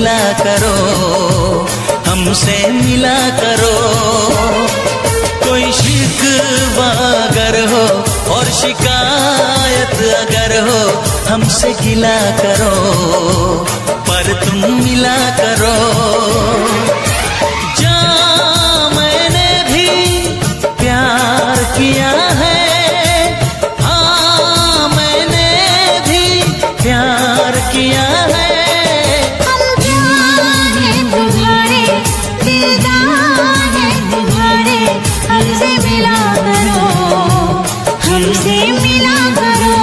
गिला करो, हमसे मिला करो। कोई शिकवा अगर हो और शिकायत अगर हो, हमसे गिला करो पर तुम मिला करो। जा मैंने भी प्यार किया है, हाँ मैंने भी प्यार किया है। हम प्यार है तुम्हारे, दिलदार है तुम्हारे, हमसे मिला करो, हमसे मिला करो।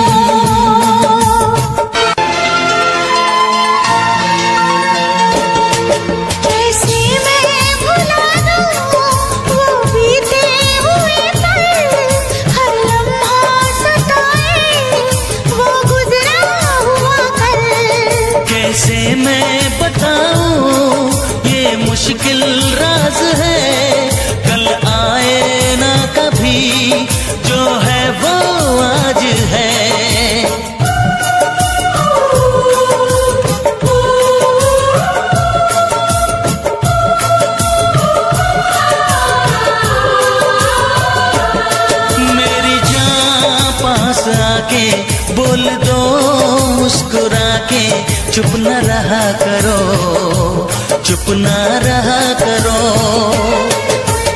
कैसे मैं भुला दूं वो बीते हुए पल, हर लम्हा सताए वो गुजरा हुआ कल। कैसे मैं बताऊं ये मुश्किल राज है, कल आए ना कभी, जो है वो आज है। मेरी जान पास आके बोल दो मुस्कुरा के, चुप न रहा करो, चुप न रहा करो।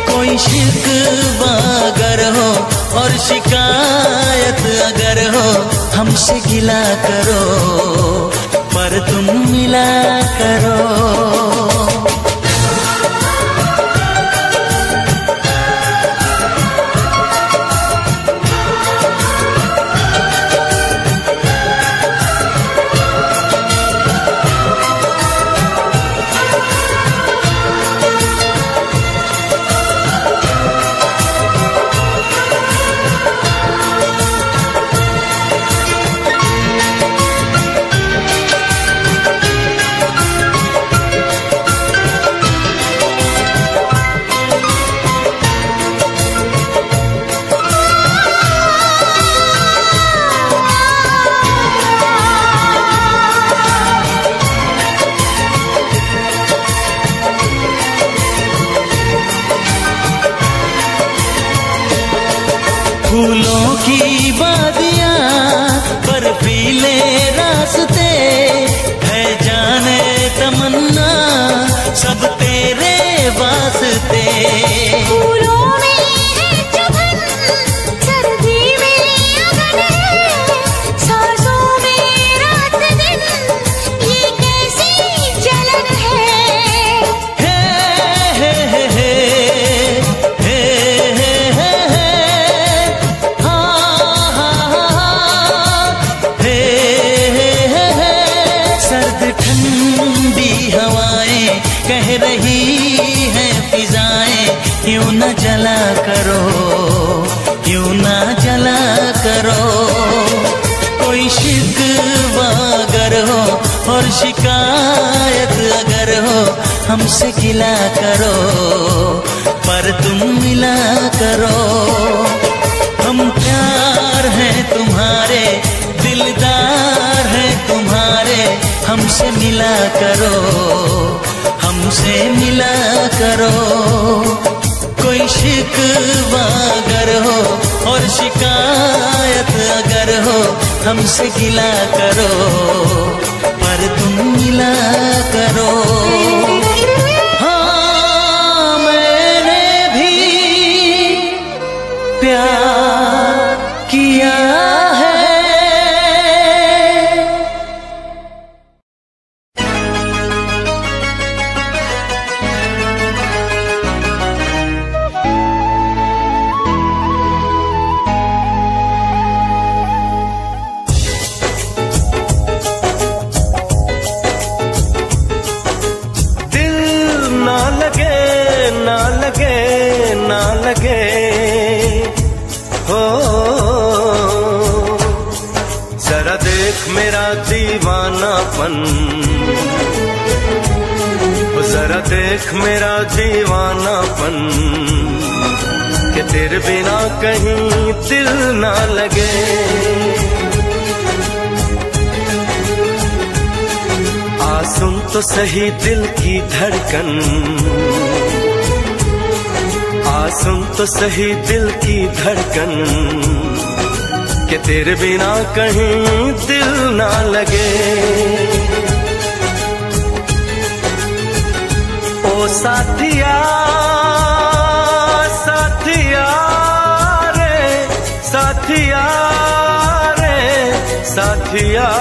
कोई शिकवा अगर हो और शिकायत अगर हो, हमसे गिला करो पर तुम मिला करो। फूलों की वादियाँ बर्फीले रास्ते, है जाने तमन्ना सब तेरे वास्ते। फूलों में है चुभन, सर्दी में अगन है, सांसों में रात दिन ये कैसी जलन है। हे हे हे हे हे हे हे, हाँ हाँ हाँ, हे हे हे। सर्द ठंडी हवाएं कह रही है फिजाएं, क्यों न जला करो, क्यों न जला करो। कोई शिकवा अगर हो और शिकायत अगर हो, हमसे गिला करो पर तुम मिला करो। हम प्यार हैं तुम्हारे, दिलदार हैं तुम्हारे, हमसे मिला करो, हमसे मिला करो। कोई शिकवा अगर हो और शिकायत अगर हो, हमसे गिला करो पर तुम मिला करो। हाँ मैंने भी प्यार किया है। जरा देख मेरा दीवानापन, जरा देख मेरा दीवानापन, कि तेरे बिना कहीं दिल ना लगे। सुन तो सही दिल की धड़कन, आ सुन तो सही दिल की धड़कन, कि तेरे बिना कहीं दिल ना लगे। ओ साथिया साथिया रे, साथिया रे साथिया।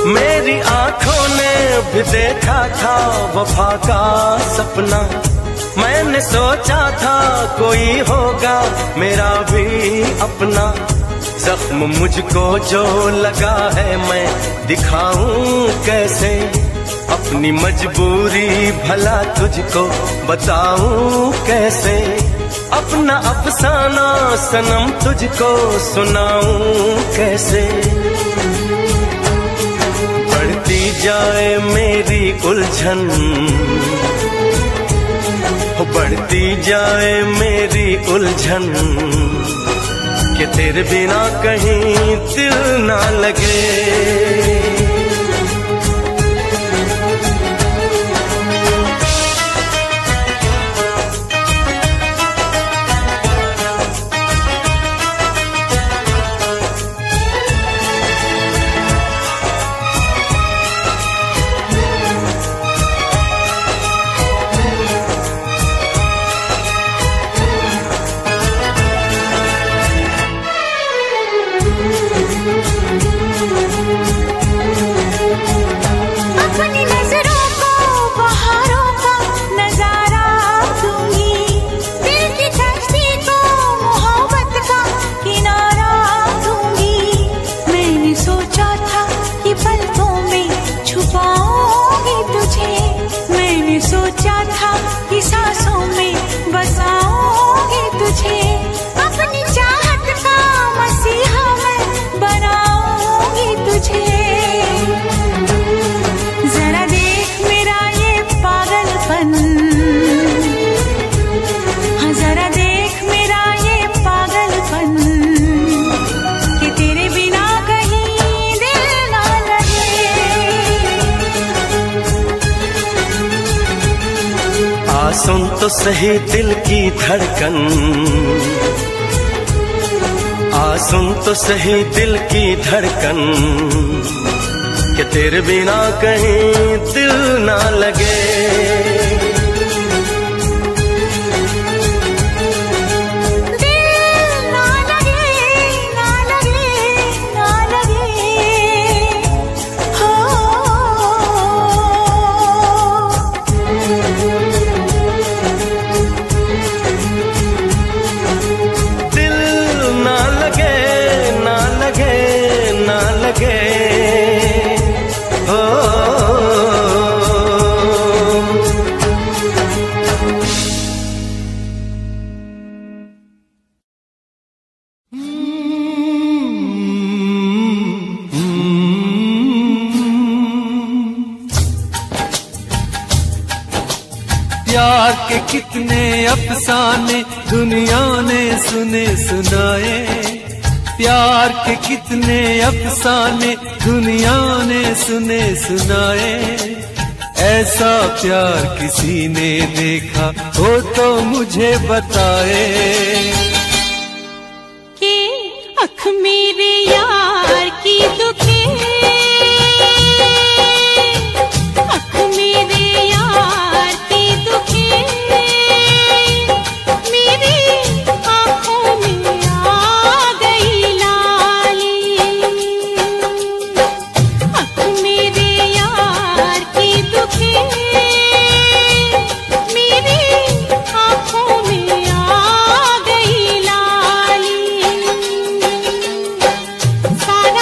मेरी आंखों ने भी देखा था वफा का सपना, मैंने सोचा था कोई होगा मेरा भी अपना। जख्म मुझको जो लगा है मैं दिखाऊं कैसे, अपनी मजबूरी भला तुझको बताऊं कैसे। अपना अफसाना सनम तुझको सुनाऊं कैसे। बढ़ती जाए मेरी उलझन, बढ़ती जाए मेरी उलझन, कि तेरे बिना कहीं दिल ना लगे। सुन तो सही दिल की धड़कन, आ सुन तो सही दिल की धड़कन, कि तेरे बिना कहीं दिल ना लगे। प्यार के कितने अफसाने दुनिया ने सुने सुनाए, प्यार के कितने अफसाने दुनिया ने सुने सुनाए। ऐसा प्यार किसी ने देखा हो तो मुझे बताए। कि अख मेरे यार की दुखी, अख मेरे यार की दुखी, मेरी आँखों में आ गई लाली। अख मेरे यार की दुखी, मेरी आँखों में आ गई लाली। साथ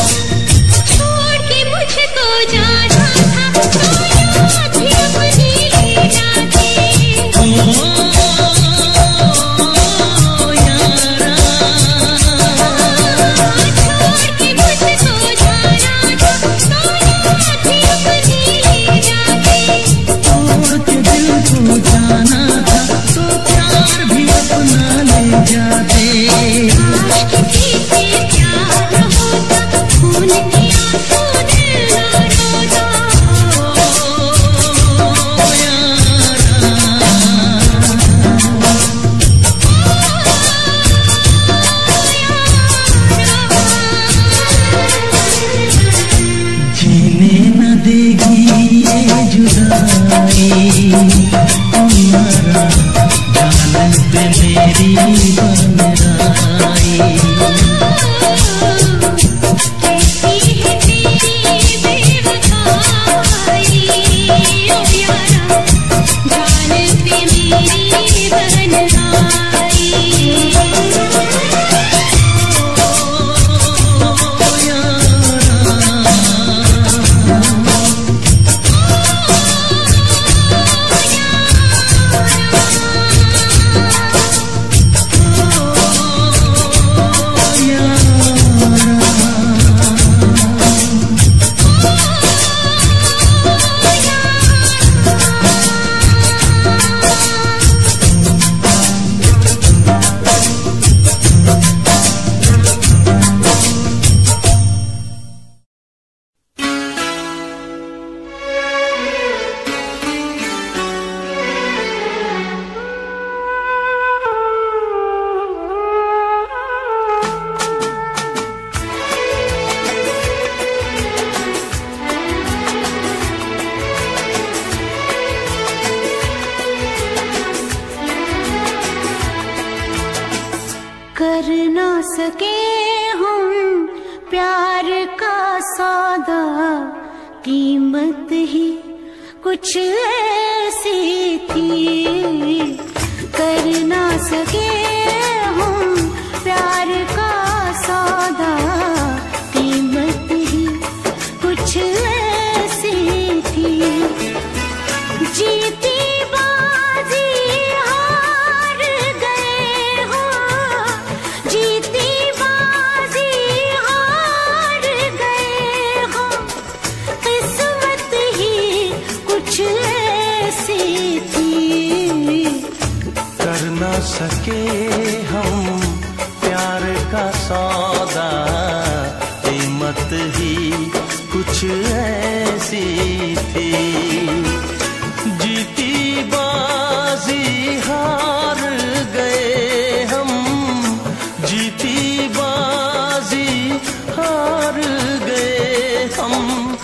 छोड़ के मुझको जाना था। देगी ये जुदाई, तुम्हारा जान पे मेरी बंदराई। कर ना सके हम प्यार का सौदा, कीमत ही कुछ ऐसी थी। कर ना सके हम प्यार का सौदा, कीमत ही कुछ ऐसी थी। जीती सके हम प्यार का सौदा, कीमत ही कुछ ऐसी थी। जीती बाजी हार गए हम, जीती बाजी हार गए हम,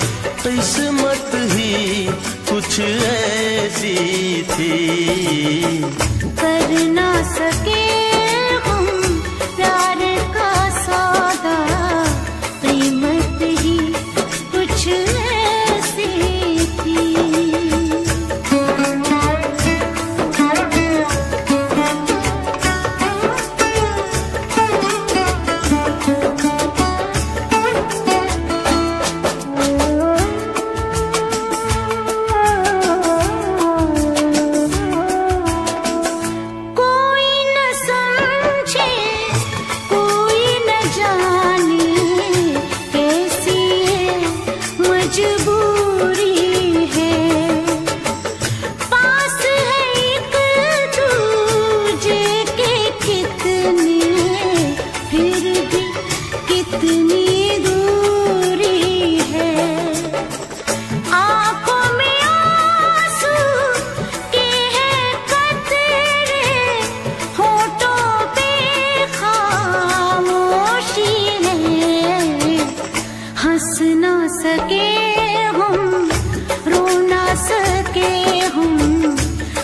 किस्मत ही कुछ ऐसी थी। कर ना सके हम प्यार का सौदा, कीमत ही कुछ ऐसी थी। हंस ना सके हम, रो ना सके हम,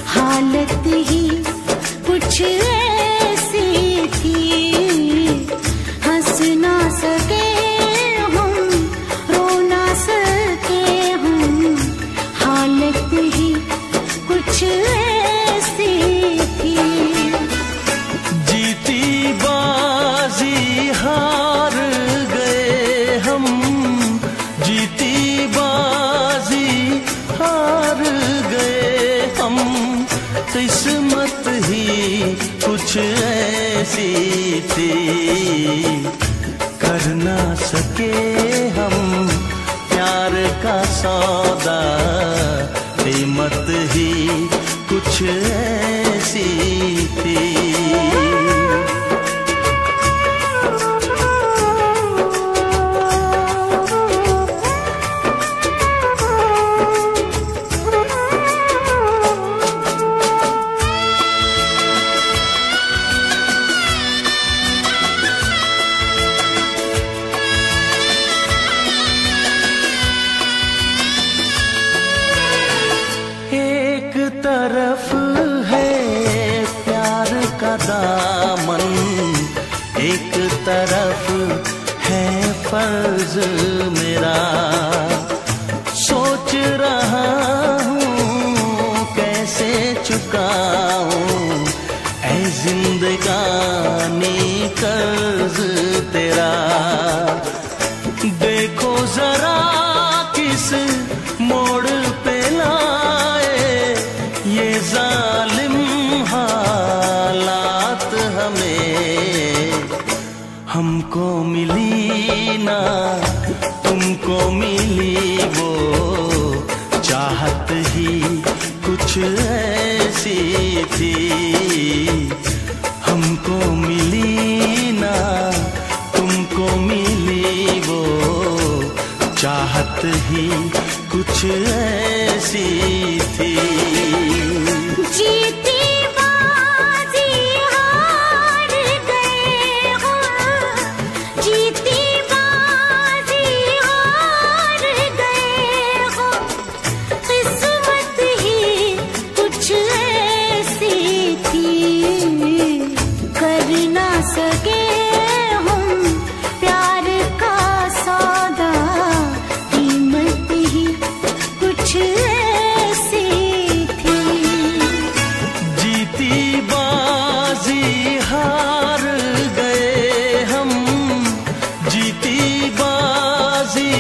हालत ही कुछ ऐसी थी। हंस ना सके हम, रो ना सके हम, हालत ही कुछ ऐसी थी। जीती बाजी हार गए हम, जीती बाजी हार गए हम, किस्मत ही कुछ ऐसी थी। कर ना सके हम प्यार का सौदा, कीमत ही कुछ ऐसी थी। मेरा। सोच रहा हूँ कैसे चुकाऊं ऐ जिंदगानी कर्ज तेरा। देखो जरा किस मोड़ पे लाए ये जालिम हालात हमें। हमको मिली ना तुमको मिली वो चाहत ही कुछ ऐसी थी। हमको मिली ना तुमको मिली वो चाहत ही कुछ ऐसी थी। जीती बाजी हार गए हो, जीती बाजी हार गए हो। किस्मत ही कुछ ऐसी थी, कर ना सके हम प्यार का सौदा। कीमत ही कुछ ऐसी थी। जीती बाजी हार गए हम, जीती बाजी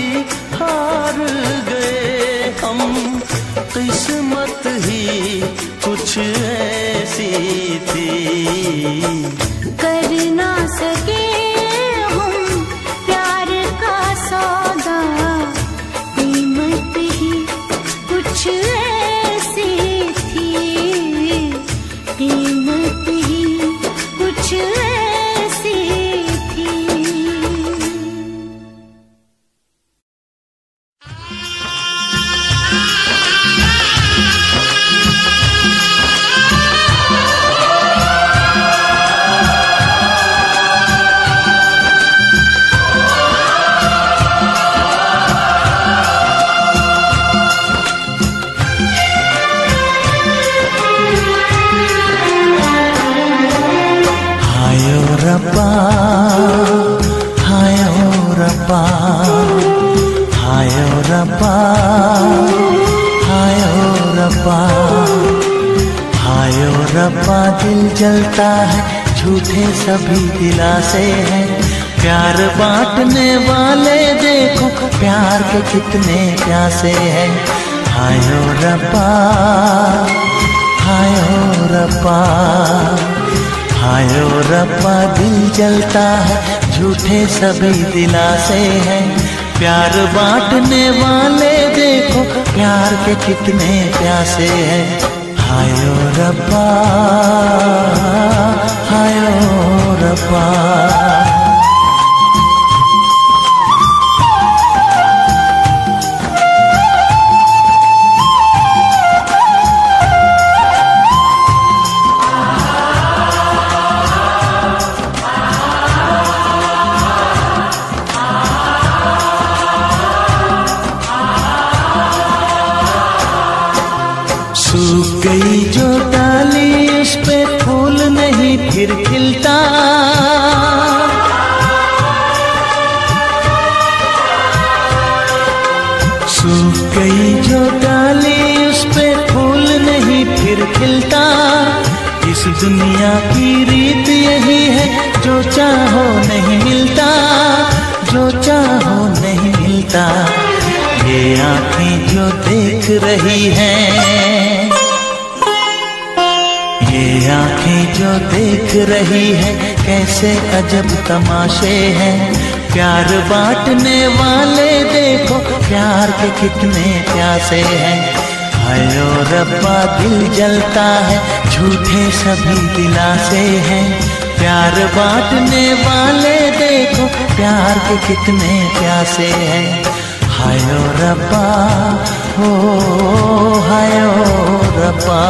हार गए हम। किस्मत ही कुछ ऐसी थी, कर ना सके हम प्यार का सौदा। कीमत ही कुछ ऐसी थी, कीमत ही कुछ ऐसी थी। रब्बा हाय ओ रब्बा, हाय ओ रब्बा, हाय ओ रब्बा, हाय ओ रब्बा। दिल जलता है झूठे सभी दिलासे हैं। प्यार बांटने वाले देखो प्यार के कितने प्यासे हैं। हाय ओ रब्बा, हाय ओ रब्बा, हाय ओ रब्बा। दिल जलता है झूठे सभी दिलासे हैं। प्यार बांटने वाले देखो प्यार के कितने प्यासे हैं। हाय ओ रब्बा, हाय ओ रब्बा। सूख गई जो डाली उस पे फूल नहीं फिर खिलता। सूख गई जो डाली उस पे फूल नहीं फिर खिलता। इस दुनिया की रीत यही है जो चाहो नहीं मिलता, जो चाहो नहीं मिलता। ये आँखें जो देख रही हैं, ये आँखें जो देख रही है कैसे अजब तमाशे हैं। प्यार बांटने वाले देखो प्यार के कितने प्यासे हैं। हाय ओ रब्बा दिल जलता है झूठे सभी दिलासे हैं। प्यार बांटने वाले देखो प्यार के कितने प्यासे हैं। हाय ओ रब्बा, हो हाय ओ रब्बा।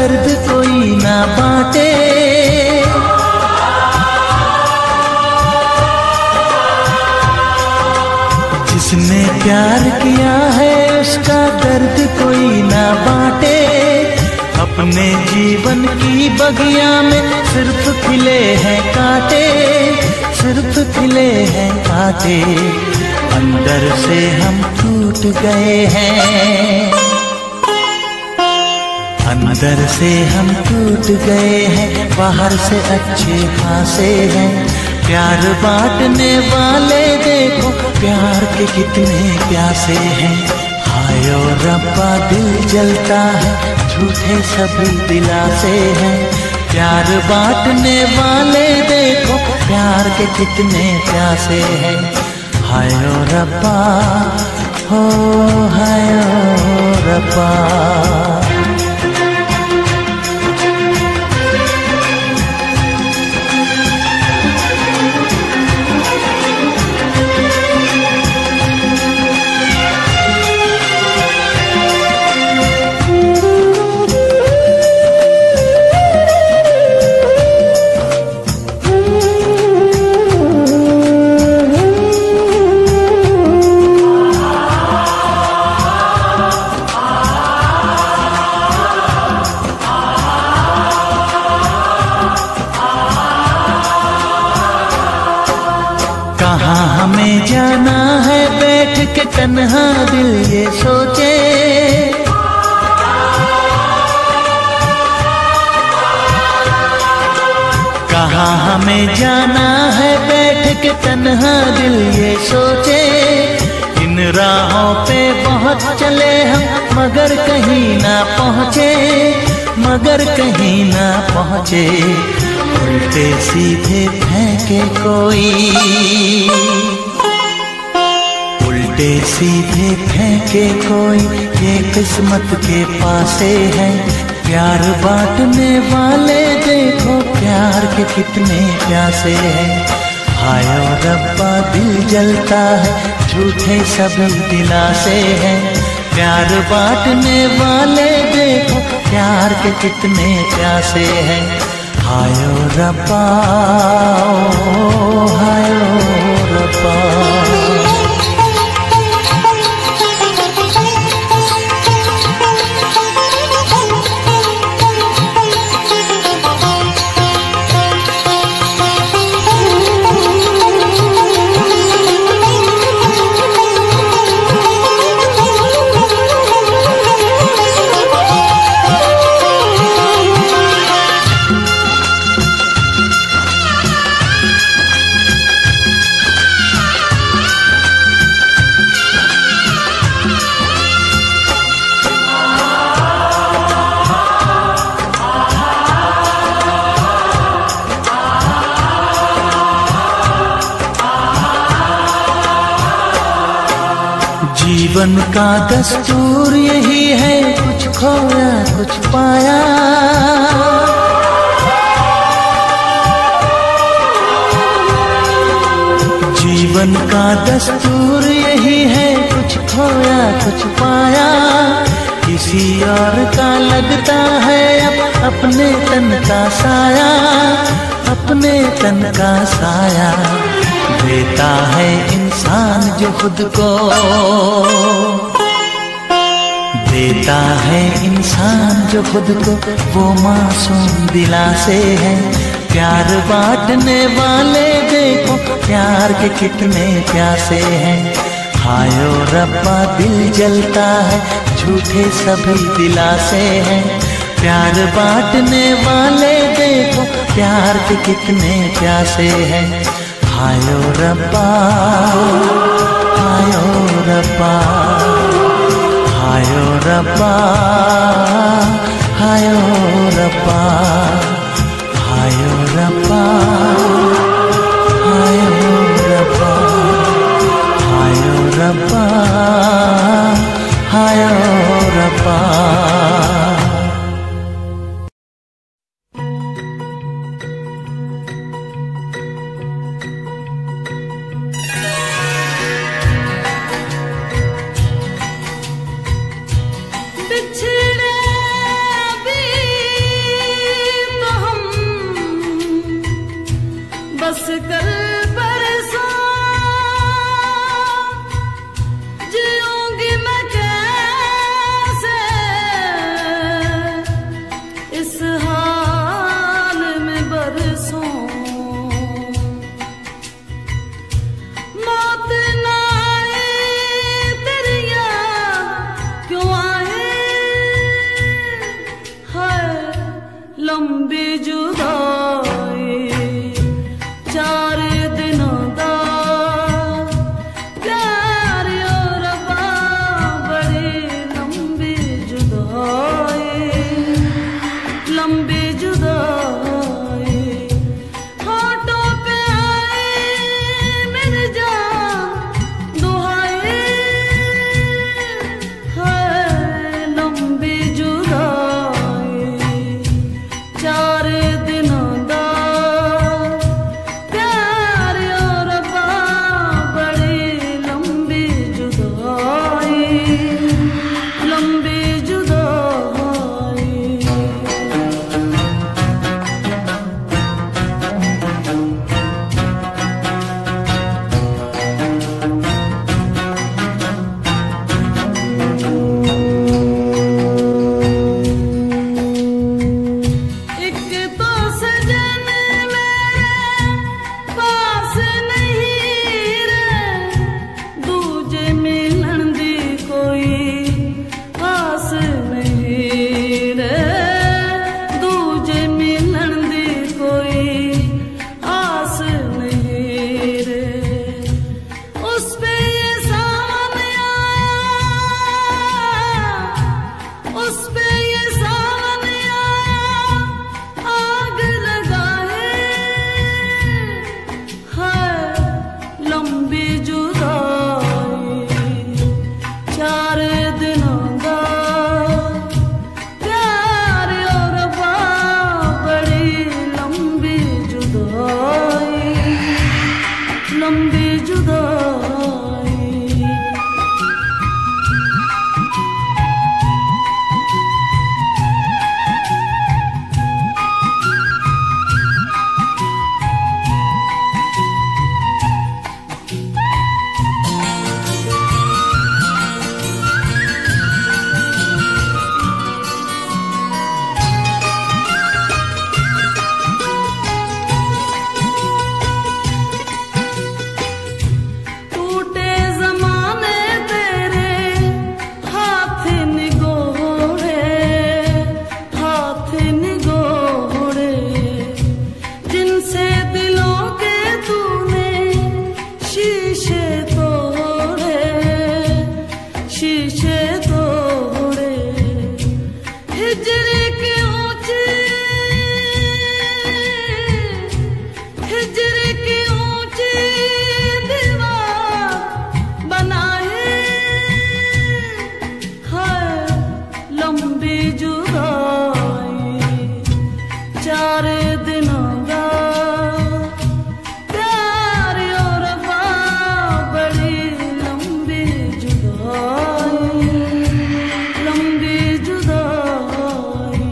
दर्द कोई ना बांटे। जिसने प्यार किया है उसका दर्द कोई ना बांटे। अपने जीवन की बगिया में सिर्फ खिले हैं कांटे, सिर्फ खिले हैं कांटे। अंदर से हम टूट गए हैं, अंदर से हम टूट गए हैं, बाहर से अच्छे खासे हैं। प्यार बांटने वाले देखो प्यार के कितने प्यासे हैं। हाय ओ रब्बा दिल जलता है, झूठे सभी दिलासे हैं। प्यार बांटने वाले देखो प्यार के कितने प्यासे हैं। हाय ओ रब्बा, हो हाय ओ रब्बा। हमें जाना है बैठ के तन्हा दिल ये सोचे। कहाँ हमें जाना है बैठ के तन्हा दिल ये सोचे। इन राहों पे बहुत चले हम मगर कहीं ना पहुँचे, मगर कहीं ना पहुँचे। उल्टे सीधे फेंके कोई, उल्टे सीधे फेंके कोई, ये किस्मत के पासे है। प्यार बांटने वाले देखो प्यार के कितने प्यासे हैं। हाय ओ रब्बा दिल जलता है, झूठे सभी दिलासे हैं। प्यार बांटने वाले देखो प्यार के कितने प्यासे हैं। हाय ओ रब्बा, ओ हाय ओ रब्बा। जीवन का दस्तूर यही है, कुछ खोया कुछ पाया। जीवन का दस्तूर यही है, कुछ खोया कुछ पाया। किसी और का लगता है अब अपने तन का साया, अपने तन का साया। देता है इंसान जो खुद को, देता है इंसान जो खुद को, वो मासूम दिलासे है। प्यार बांटने वाले देखो प्यार के कितने प्यासे हैं। हाय ओ रब्बा दिल जलता है, झूठे सभी दिलासे हैं। प्यार बांटने वाले देखो प्यार के कितने प्यासे हैं। हाय ओ रब्बा, हाय ओ रब्बा, हाय ओ रब्बा, हाय ओ रब्बा, हाय ओ रब्बा, हाय ओ रब्बा, हाय ओ रब्बा, हाय ओ रब्बा। बिछड़े भी बस कल परसों जीऊंगी मैं कैसे इस हाल में बरसों। मौत ना आए तेरी याद क्यों आए है लंबी जुदाई। चार दिनों दा प्यार और रबा बड़ी लंबी जुदाई, लंबी जुदाई। होठों पे आए मेरी जान दुहाई है लंबी जुदाई। चार दिनों दा प्यार और रबा बड़ी लंबी जुदाई, लंबी जुदाई। एक तो सजन मेरे पास नहीं रे, दूजे मिलन दी कोई आस नहीं रे, दूजे मिलन दी कोई आस नहीं रे। उस पे ये सावन आया, उस पे ये सावन आया, आग लगाए है लंबी जुदाई। चार दिनों दा प्यार और रबा बड़ी लंबी जुदाई, लंबी जुदाई। टूटे ज़माने तेरे हाथ निगोड़े, हाथ निगोड़े। जिनसे दिलों के तूने शीशे तोड़े, शीशे तोड़े। हिजरी की ऊंची, हिजरी की ऊंची दीवार बनाए है लंबी जुदाई। चार दिनों दा प्यार और रबा बड़ी लंबी जुदाई, लंबी जुदाई।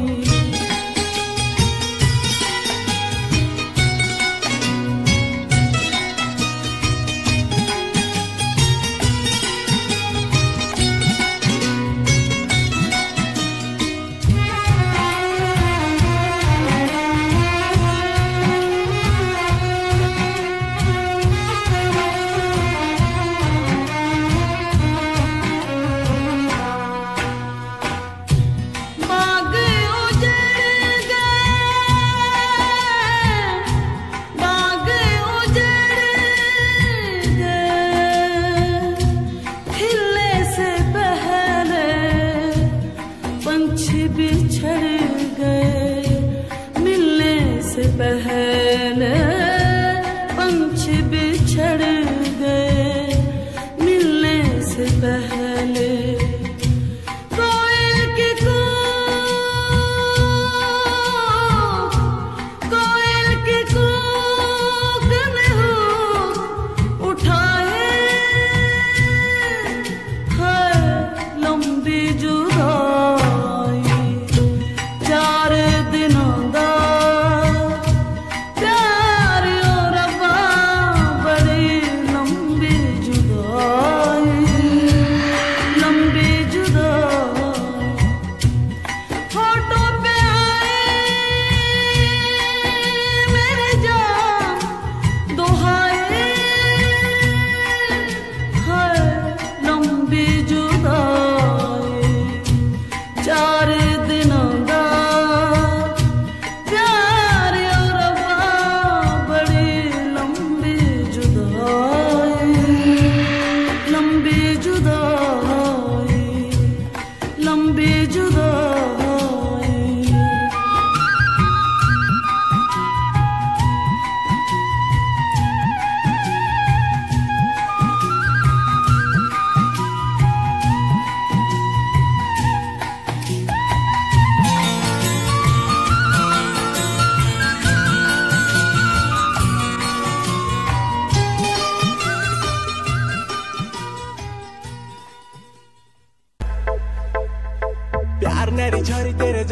बाग उजड़ गए, बाग उजड़ गए। खिलने से पहले पंछी बिछड़ गए, मिलने से पहले पंछी बिछड़ गए, मिलने से पहले। कोयल की कूक, कोयल की कूक में हो उठाए है लंबी जुदाई। चार दिनों दा प्यार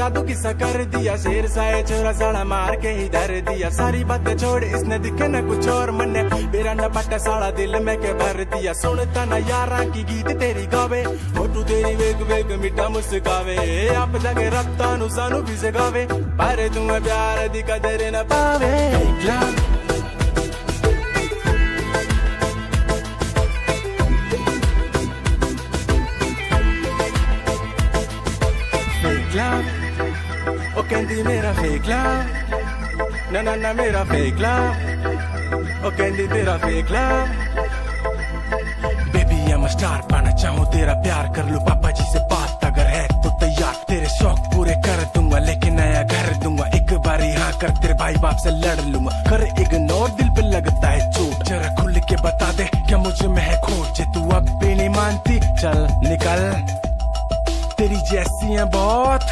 जादू किस्सा कर दिया, शेर सा है छोरा साड़ा मार के ही धर दिया। सारी बातें छोड़ इसने दिखे न कुछ और मन्ने, मेरा न पट्टा साड़ा दिल में के भर दिया। सुनता न यारा की गीत तेरी गावे, फोटू तेरी वेग वेग मिठा मुस्कावे। आप जाके रत्ता नु सानू भी जगावे, पर तुम्हें प्यार दी कदर न पावे। O Candy मेरा fake love, ना ना ना मेरा fake love, O Candy तेरा fake love। Baby I'm a star, पाना चाहूँ तेरा प्यार, कर लूँ पापा जी से बात अगर है तो तैयार। तेरे शौक पूरे कर दूंगा, लेकिन नया घर दूंगा। एक बारी हाँ कर, तेरे भाई बाप से लड़ लूंगा। कर इग्नोर, दिल पे लगता है चोट, जरा खुल के बता दे क्या मुझ में है खोट। जे तू अब भी नहीं मानती चल निकल, तेरी जैसी है बहुत।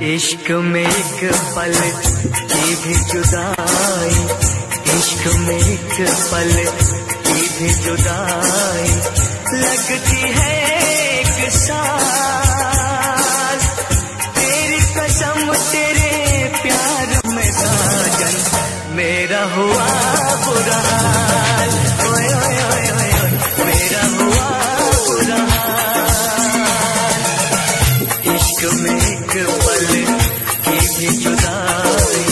इश्क में एक पल की भी जुदाई, इश्क में एक पल की भी जुदाई लगती है एक साल। तेरी कसम तेरे प्यार में साजन, मेरा हुआ बुरा हाल। ओए ओए ओए ओए मेरा हुआ बुरा हाल। इश्क में एक पल की भी जुदाई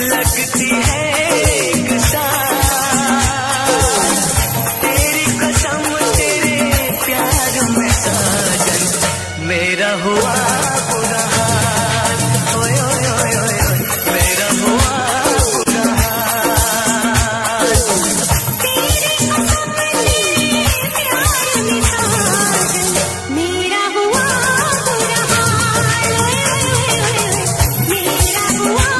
लगती है एक साल। तेरी कसम तेरे प्यार में साजन, मेरा हुआ बुरा हाल। ओए ओए ओए ओए मेरा हुआ बुरा हाल। मेरा हुआ बुरा हाल, मेरा हुआ बुरा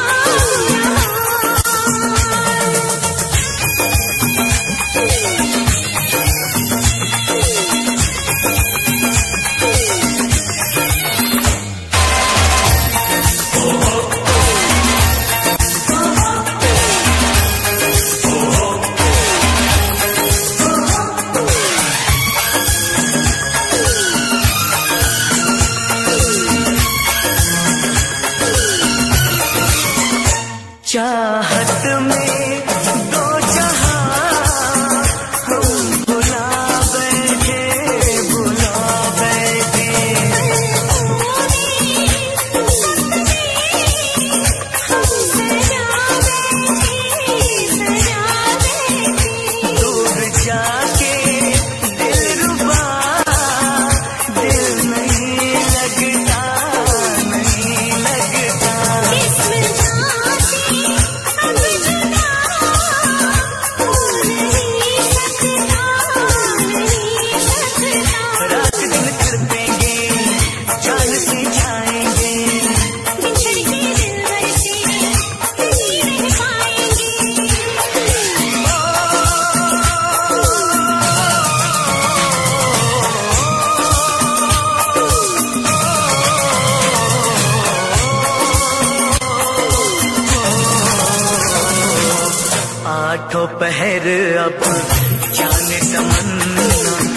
चाहत में दो जहां हम बुला बैठे, बुला बैठे। दूर जाके दिलरुबा दिल नहीं लगता, नहीं लगता। रात दिन तड़पेंगे, जान से जाएंगे, बिछड़ के दिलबर से नहीं पाएंगे। आठों पहर अब जाने तमन्ना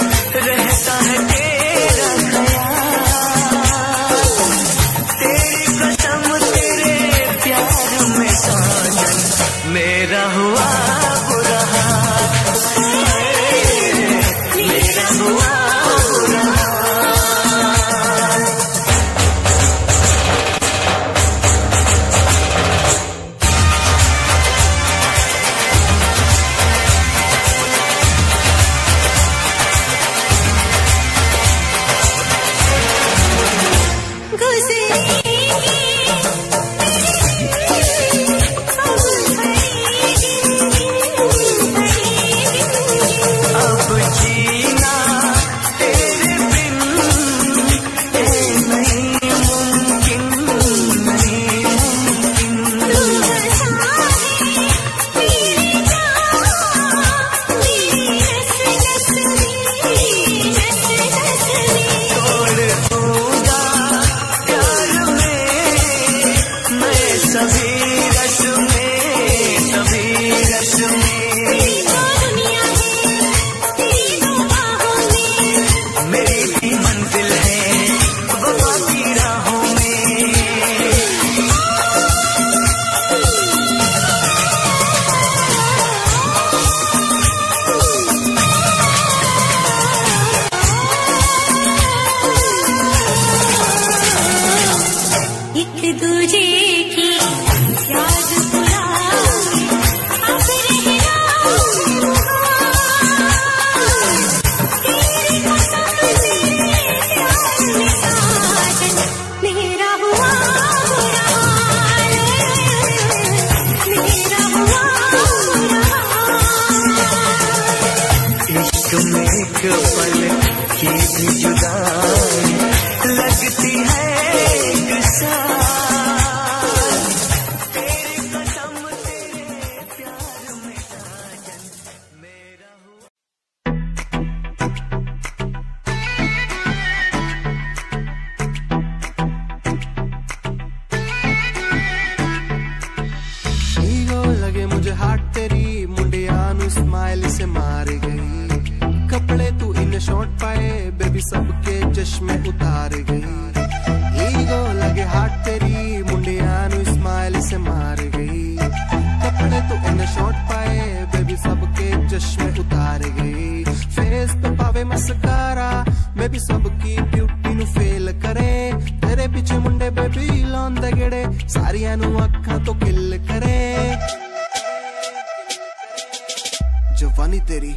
जवानी तेरी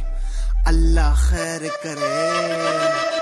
अल्लाह खैर करे।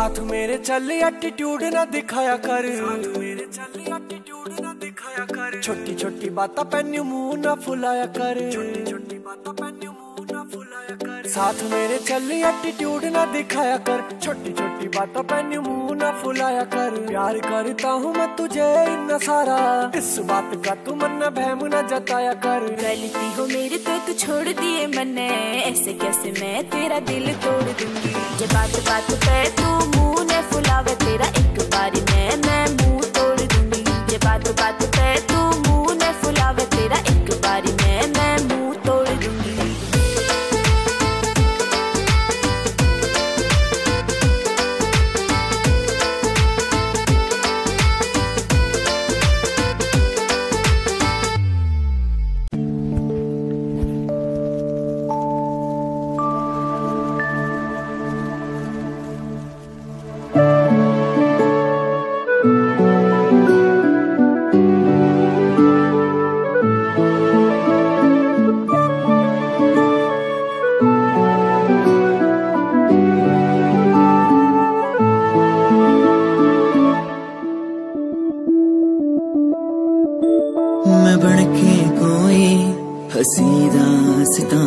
साथ मेरे चल एटीट्यूड ना दिखाया कर, मेरे चल एटीट्यूड ना दिखाया कर। छोटी छोटी बातों पे न्यू मुंह ना फुलाया कर, छोटी छोटी बातों पे न्यू मुंह ना फुलाया कर। साथ मेरे चल एटीट्यूड ना दिखाया कर, छोटी छोटी बातों पे न्यू मुंह ना फुलाया कर। प्यार करता हूँ मैं तुझे इतना सारा, इस बात का तू मन बहम न जताया कर। गलती हो मेरी तो तू छोड़ दिए मैंने, ऐसे कैसे मैं तेरा दिल तोड़ दूंगी। जब बात बात पे तू मुंह न फुलावे, तेरा एक बारी मैं मुंह तोड़ दूंगी। जब बात बात पे तू मुंह न फुलावे, तेरा एक बारी मैं मुंह तोड़ दूंगी। मैं बनके कोई हसी दास्ता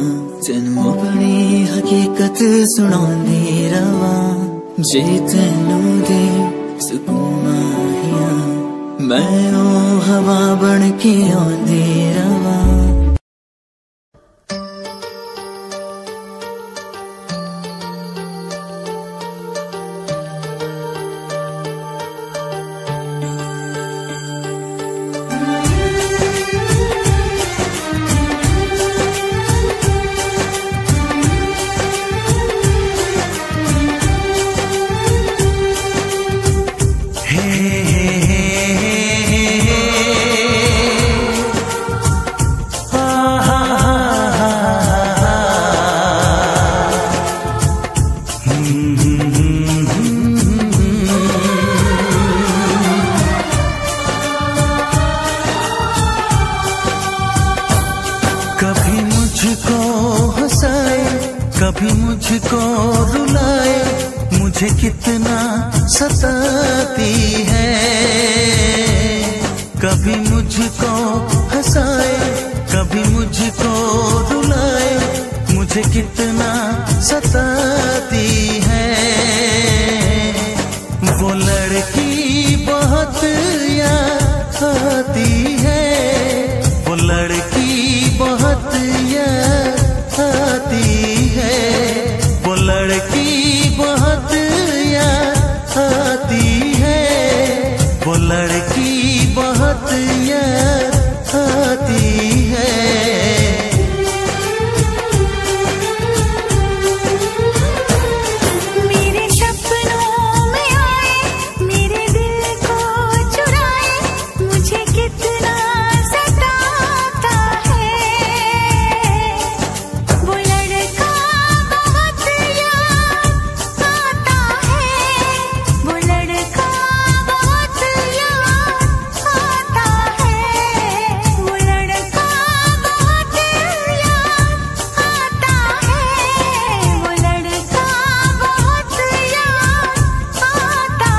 तेनू अपनी हकीकत सुनांदी रवा। जे तेनू दे सुकून माहिया, मैं ओ हवा बनके आंदी रवा। कभी मुझको हंसाए, कभी मुझको रुलाए, मुझे कितना सताती है। कभी मुझको हंसाए, कभी मुझको रुलाए, मुझे कितना सताती है। वो लड़की बहुत याद आती है, वो लड़की बहुत याद आती है, वो लड़की बहुत याद आती है, वो लड़की बहुत याद आती है। मेरे सपनों में आए, मेरे दिल को चुराए, मुझे कितना सताता है। वो लड़का बहुत याद आता है, वो लड़का बहुत याद आता है, वो लड़का बहुत याद आता है, वो लड़का बहुत याद आता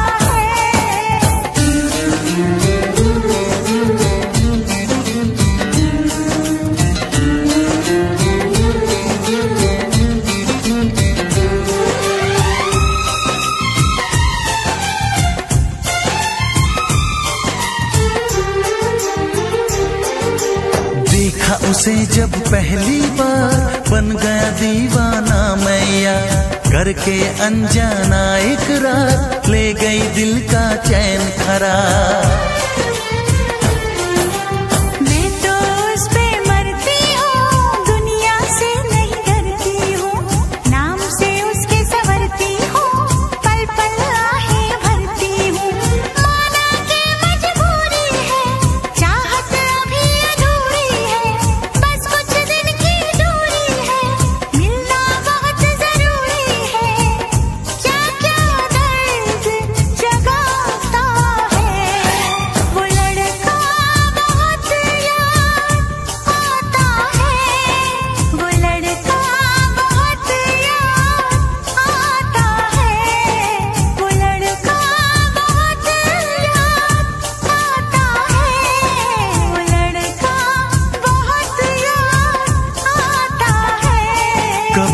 देखा उसे जब पहली बार, बन गया दीवाना मैया। करके अनजाना इकरार, ले गई दिल का चैन खरार। मैं तो उस पे मरती हूँ, दुनिया से नहीं डरती हूँ, नाम से उसके संवरती हूँ, पल पल आहें भरती हूँ। माना कि मजबूरी है, चाहत अभी अधूरी है, बस कुछ दिन की दूरी है, मिलना बहुत जरूरी है। क्या क्या दर्द जगाता है, वो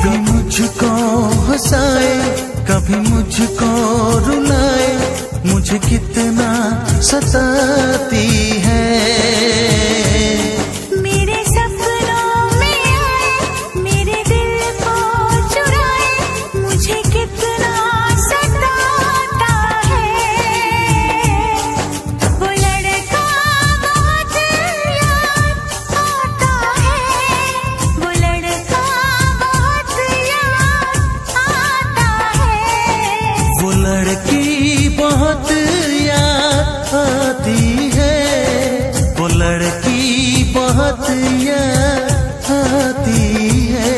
कभी मुझको हंसाए, कभी मुझको रुलाए, मुझे कितना सताती है। मेरे सपनों में आए, मेरे दिल को चुराए, मुझे कितना सताता है। वो लड़का बहुत याद आता है, वो लड़का बहुत याद आता है। वो लड़की बहुत याद आती है, वो लड़की बहुत याद आती है।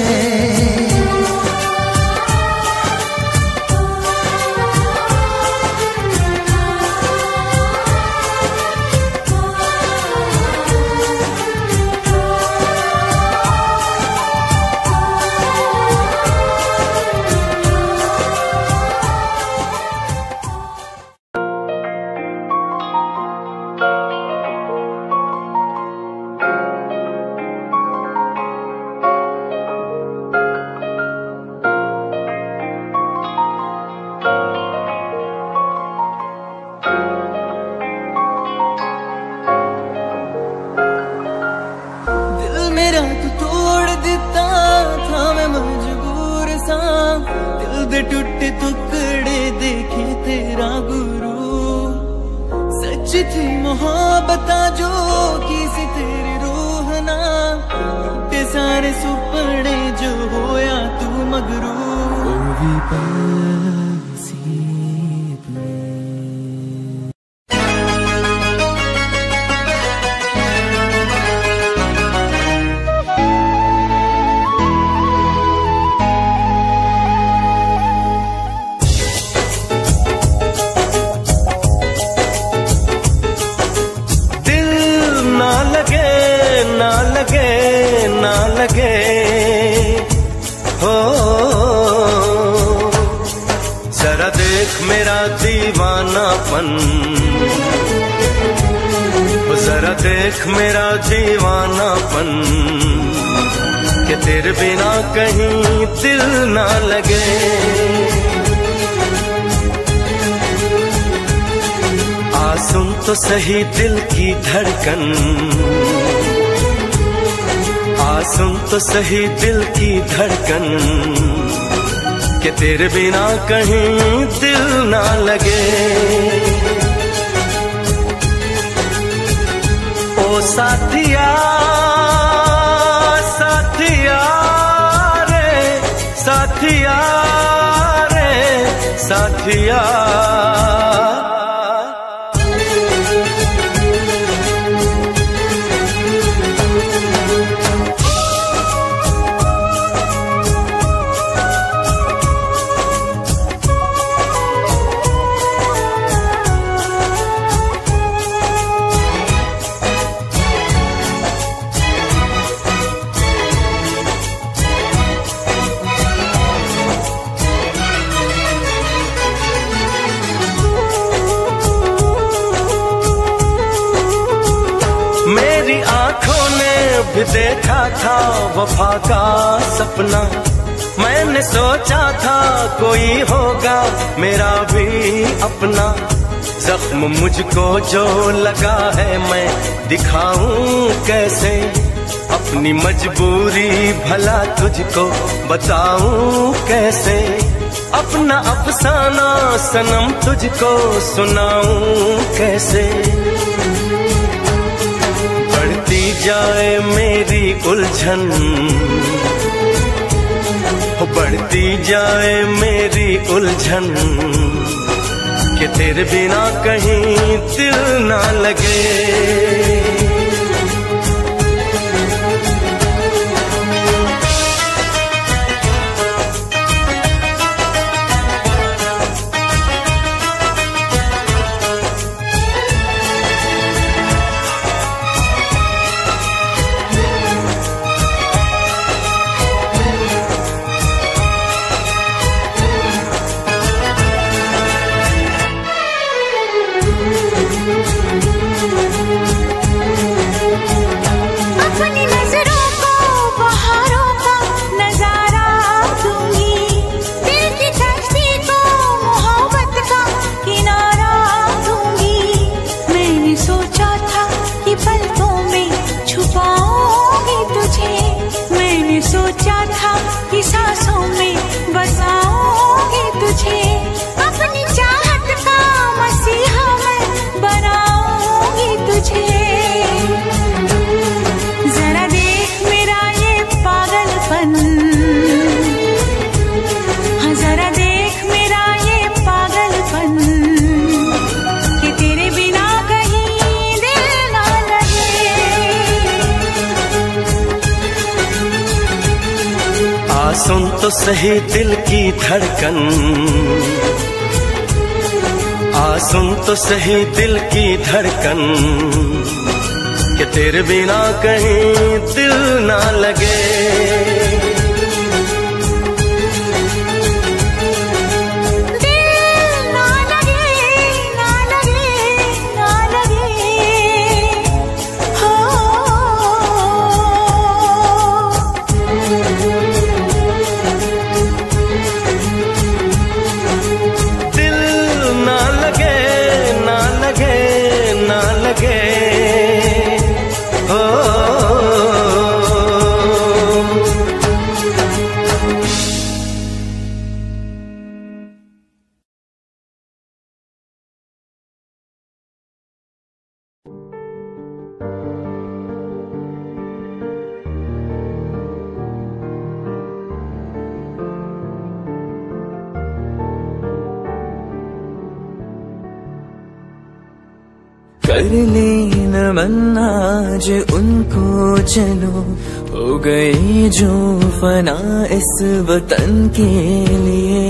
दिल मेरा तू तोड़ दिता था, मैं मजबूर सा। दिल दे टुटे टुकड़े देखे तेरा गुरु। सच थी मोहब्बत जो की सी तेरी रूह ना। टूटे सारे सुपने जो होया तू मगरू। ना लगे हो, जरा देख मेरा दीवानापन, जरा देख मेरा दीवानापन, कि तेरे बिना कहीं दिल ना लगे। आ सुन तो सही दिल की धड़कन, आ सुन तो सही दिल की धड़कन, कि तेरे बिना कहीं दिल ना लगे। ओ साथिया साथिया रे, साथिया रे, साथिया। मेरी आंखों ने भी देखा था वफा का सपना। मैंने सोचा था कोई होगा मेरा भी अपना। जख्म मुझको जो लगा है मैं दिखाऊं कैसे, अपनी मजबूरी भला तुझको बताऊं कैसे। अपना अफसाना सनम तुझको सुनाऊं कैसे। बढ़ती जाए मेरी उलझन, बढ़ती जाए मेरी उलझन, कि तेरे बिना कहीं दिल ना लगे। तो सही दिल की धड़कन, आ सुन तो सही दिल की धड़कन, कि तेरे बिना कहीं दिल ना लगे। कर लेना मन आज उनको चलो, हो गई जो फना इस वतन के लिए,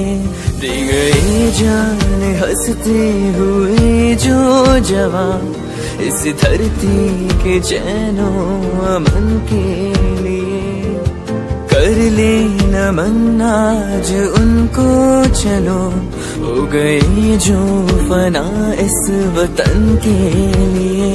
दी गई जान हंसते हुए जो जवान इस धरती के चैनो अमन के लिए। कर लेना मन आज उनको चलो, हो गई जो फना इस वतन के लिए।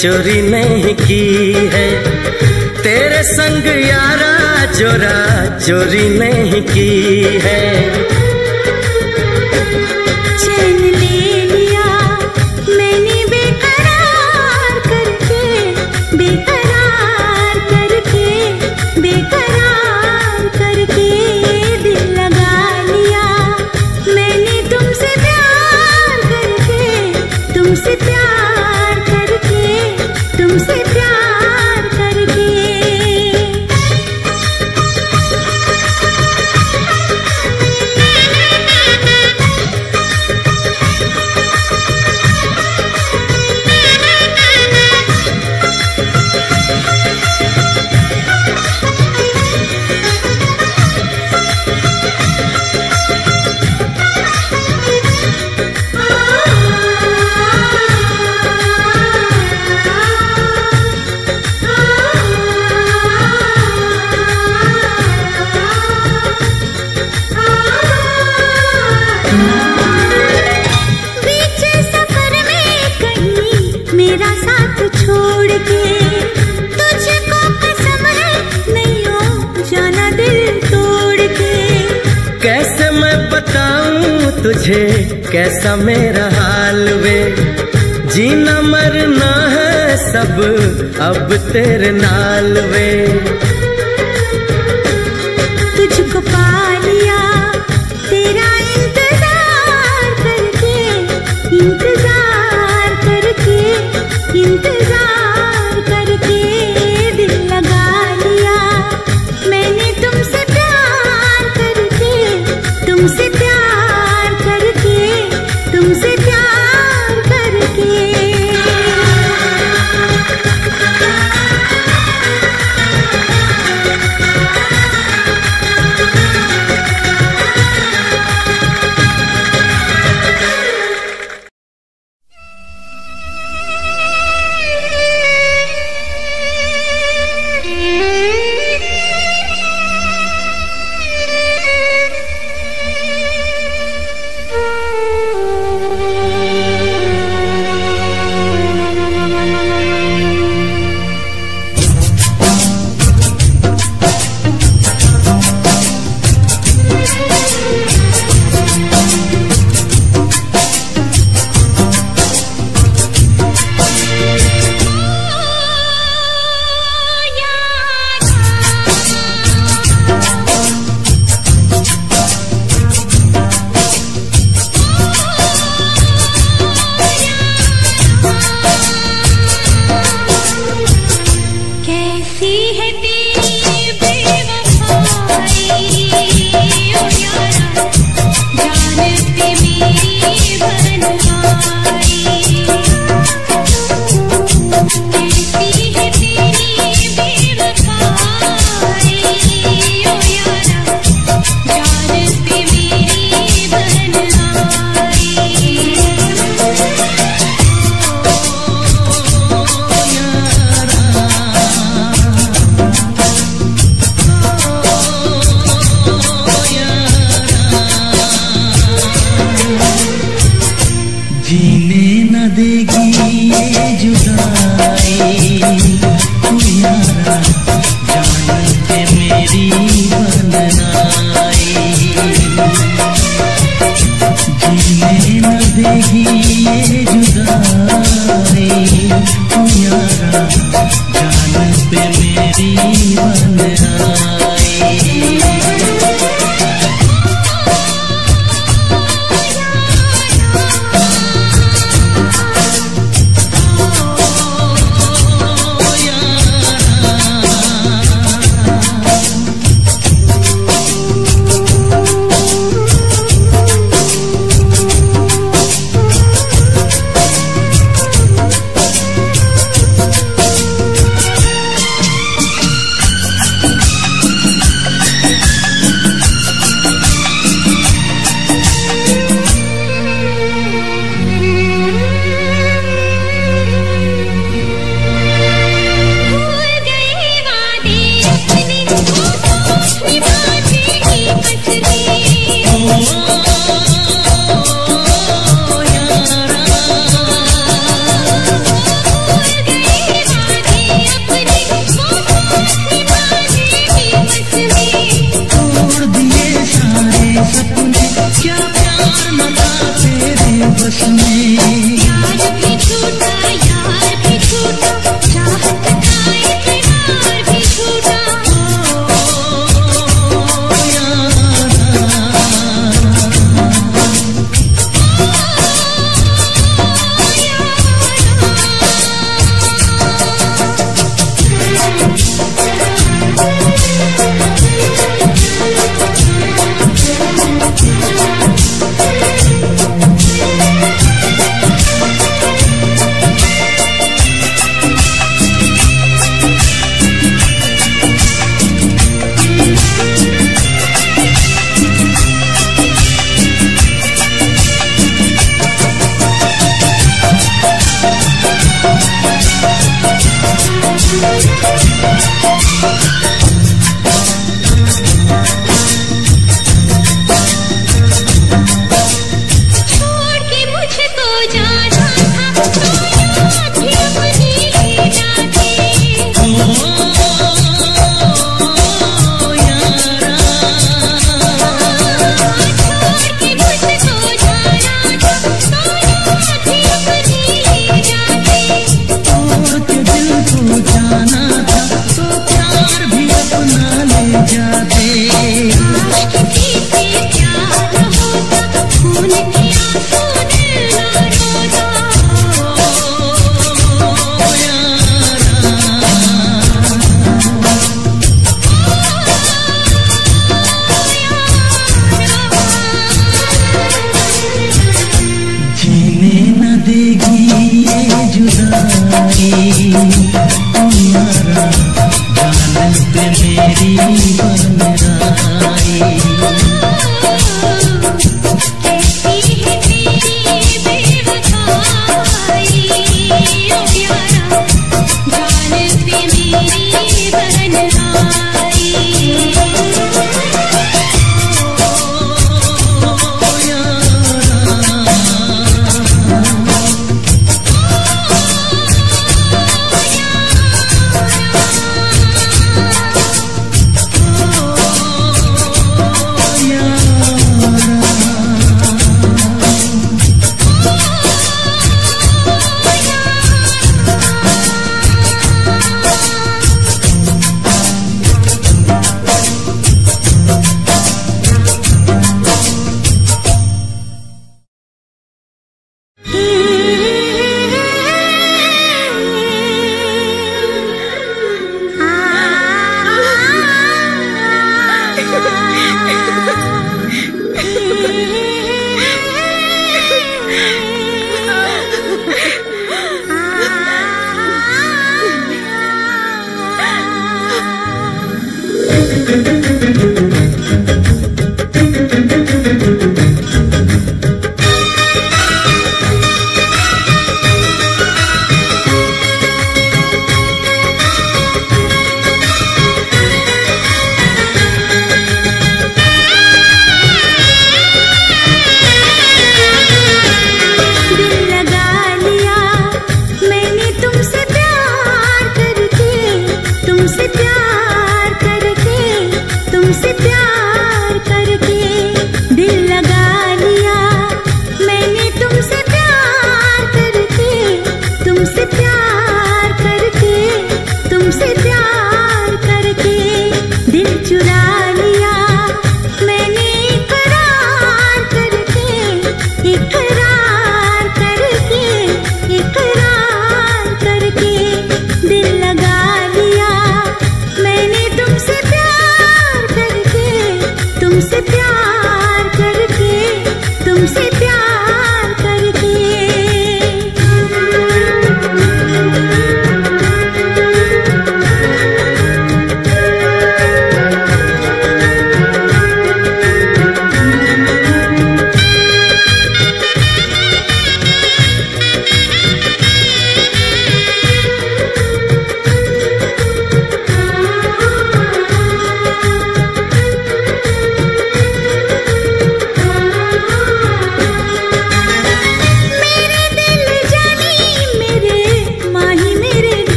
चोरी नहीं की है तेरे संग यारा, चोरा चोरी नहीं की है। चैन ले लिया मैंने बेकरार करके, बेकरार करके, बेकरार करके। दिल लगा लिया मैंने तुमसे प्यार करके, तुमसे प्यार करके, तुमसे प्यार करके। तुझे कैसा मेरा हाल वे, जीना मरना है सब अब तेरे नाल वे। तुझको पा लिया तेरा इंतजार करके, इंतजार करके, इंतजार करके दिल लगा लिया मैंने तुमसे प्यार करके, तुमसे प्यार करके, तुमसे प्यार करके। जाते। जीने न देगी ये जुदाई तुम्हारा, जान पे मेरी बनराई।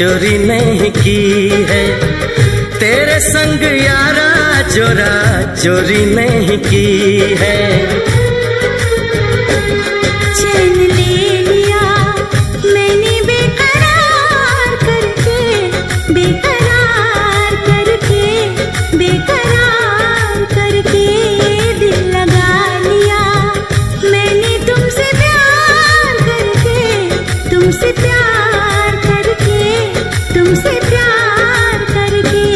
चोरी नहीं की है तेरे संग यारा, चोरा चोरी नहीं की है। चैन ले लिया मैंने बेकरार करके, बेकरार करके, बेकरार करके दिल लगा लिया मैंने तुमसे प्यार करके, तुमसे प्यार करके, तुमसे प्यार करके।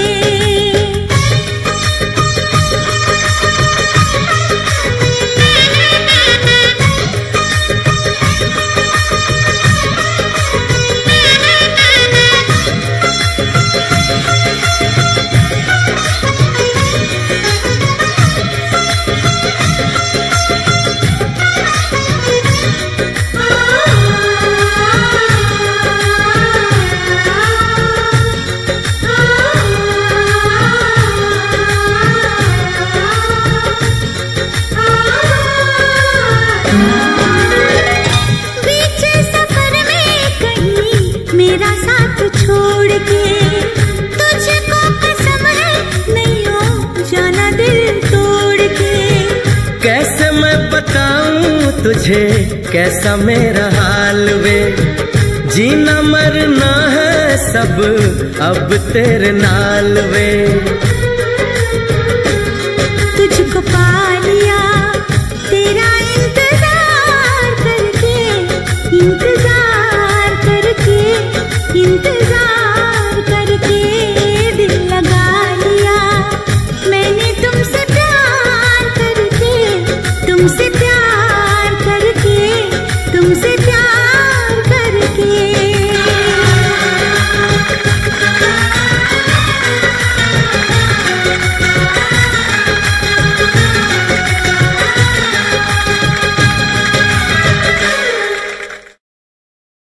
तुझे कैसा मेरा हाल वे, जीना मरना है सब अब तेरे नाल वे। तुझको पा लिया तेरा इंतजार करके, इंतजार करके, इंतजार करके दिल लगा लिया मैंने तुमसे प्यार करके, तुमसे प्यार करके, तुमसे